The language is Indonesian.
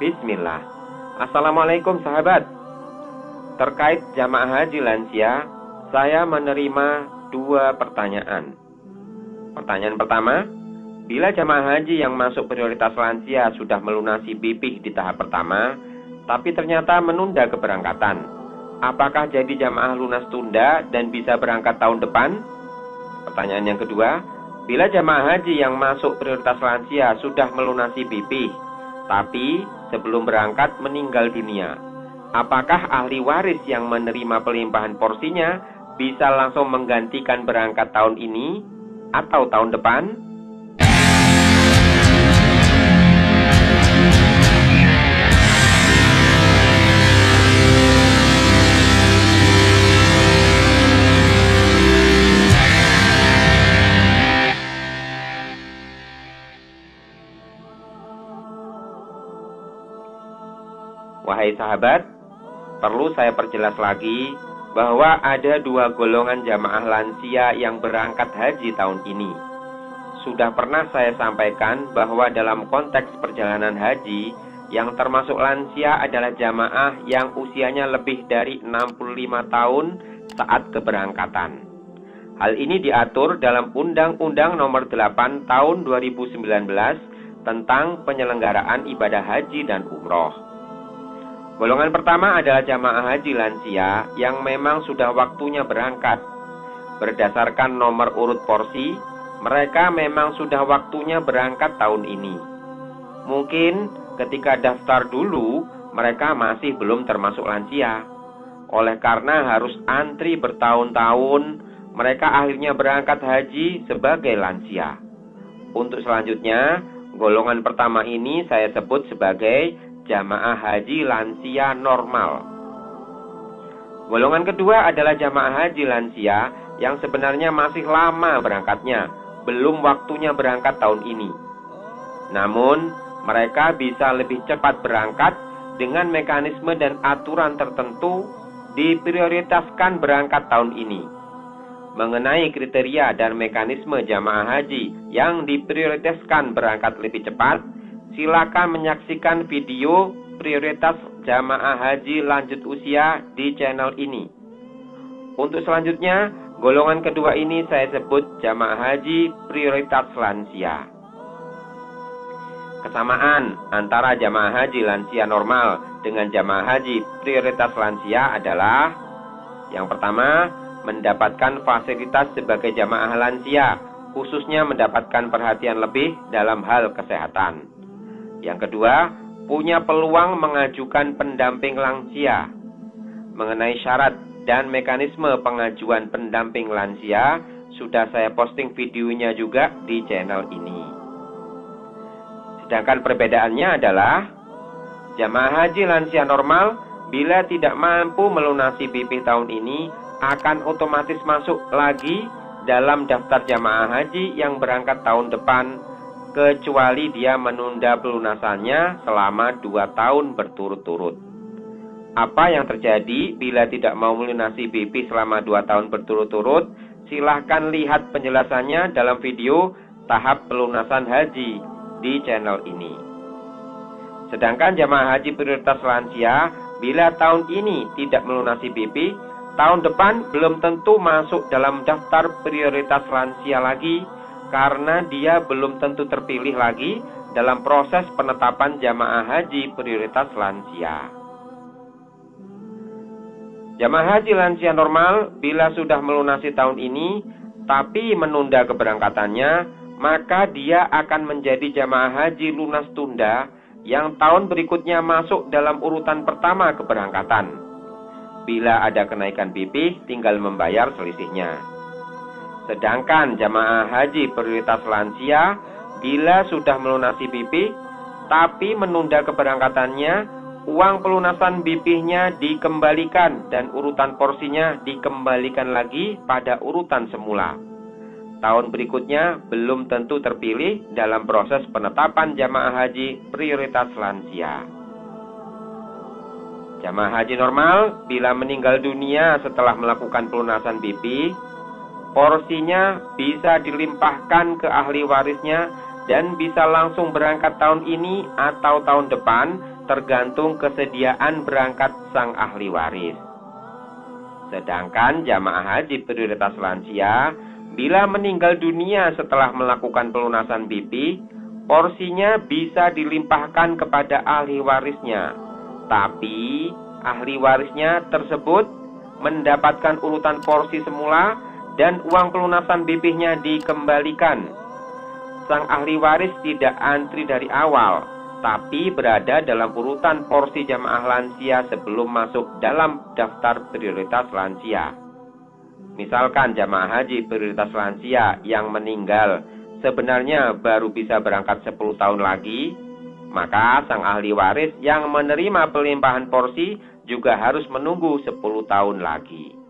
Bismillah. Assalamualaikum sahabat. Terkait jamaah haji lansia, saya menerima 2 pertanyaan. Pertanyaan pertama, bila jamaah haji yang masuk prioritas lansia sudah melunasi BP di tahap pertama, tapi ternyata menunda keberangkatan, apakah jadi jamaah lunas tunda dan bisa berangkat tahun depan? Pertanyaan yang kedua, bila jamaah haji yang masuk prioritas lansia sudah melunasi BP, tapi sebelum berangkat meninggal dunia, apakah ahli waris yang menerima pelimpahan porsinya bisa langsung menggantikan berangkat tahun ini atau tahun depan? Wahai sahabat, perlu saya perjelas lagi bahwa ada 2 golongan jamaah lansia yang berangkat haji tahun ini. Sudah pernah saya sampaikan bahwa dalam konteks perjalanan haji, yang termasuk lansia adalah jamaah yang usianya lebih dari 65 tahun saat keberangkatan. Hal ini diatur dalam Undang-Undang Nomor 8 Tahun 2019 tentang penyelenggaraan ibadah haji dan umroh. Golongan pertama adalah jamaah haji lansia yang memang sudah waktunya berangkat. Berdasarkan nomor urut porsi, mereka memang sudah waktunya berangkat tahun ini. Mungkin ketika daftar dulu, mereka masih belum termasuk lansia. Oleh karena harus antri bertahun-tahun, mereka akhirnya berangkat haji sebagai lansia. Untuk selanjutnya, golongan pertama ini saya sebut sebagai jamaah haji lansia normal. Golongan kedua adalah jamaah haji lansia yang sebenarnya masih lama berangkatnya, belum waktunya berangkat tahun ini. Namun, mereka bisa lebih cepat berangkat dengan mekanisme dan aturan tertentu diprioritaskan berangkat tahun ini. Mengenai kriteria dan mekanisme jamaah haji yang diprioritaskan berangkat lebih cepat, silakan menyaksikan video prioritas jamaah haji lanjut usia di channel ini. Untuk selanjutnya, golongan kedua ini saya sebut jamaah haji prioritas lansia. Kesamaan antara jamaah haji lansia normal dengan jamaah haji prioritas lansia adalah: yang pertama, mendapatkan fasilitas sebagai jamaah lansia, khususnya mendapatkan perhatian lebih dalam hal kesehatan. Yang kedua, punya peluang mengajukan pendamping lansia. Mengenai syarat dan mekanisme pengajuan pendamping lansia, sudah saya posting videonya juga di channel ini. Sedangkan perbedaannya adalah, jamaah haji lansia normal bila tidak mampu melunasi BP tahun ini akan otomatis masuk lagi dalam daftar jamaah haji yang berangkat tahun depan, kecuali dia menunda pelunasannya selama 2 tahun berturut-turut. Apa yang terjadi bila tidak mau melunasi BP selama 2 tahun berturut-turut? Silahkan lihat penjelasannya dalam video tahap pelunasan haji di channel ini. Sedangkan jamaah haji prioritas lansia, bila tahun ini tidak melunasi BP, tahun depan belum tentu masuk dalam daftar prioritas lansia lagi, karena dia belum tentu terpilih lagi dalam proses penetapan jamaah haji prioritas lansia. Jamaah haji lansia normal bila sudah melunasi tahun ini tapi menunda keberangkatannya, maka dia akan menjadi jamaah haji lunas tunda yang tahun berikutnya masuk dalam urutan pertama keberangkatan. Bila ada kenaikan BP, tinggal membayar selisihnya. Sedangkan jamaah haji prioritas lansia bila sudah melunasi BP tapi menunda keberangkatannya, uang pelunasan BP-nya dikembalikan dan urutan porsinya dikembalikan lagi pada urutan semula. Tahun berikutnya belum tentu terpilih dalam proses penetapan jamaah haji prioritas lansia. Jamaah haji normal bila meninggal dunia setelah melakukan pelunasan BP, porsinya bisa dilimpahkan ke ahli warisnya dan bisa langsung berangkat tahun ini atau tahun depan, tergantung kesediaan berangkat sang ahli waris. Sedangkan jamaah haji prioritas lansia, bila meninggal dunia setelah melakukan pelunasan BP, porsinya bisa dilimpahkan kepada ahli warisnya. Tapi ahli warisnya tersebut mendapatkan urutan porsi semula dan uang pelunasan BP-nya dikembalikan. Sang ahli waris tidak antri dari awal, tapi berada dalam urutan porsi jamaah lansia sebelum masuk dalam daftar prioritas lansia. Misalkan jamaah haji prioritas lansia yang meninggal sebenarnya baru bisa berangkat 10 tahun lagi, maka sang ahli waris yang menerima pelimpahan porsi juga harus menunggu 10 tahun lagi.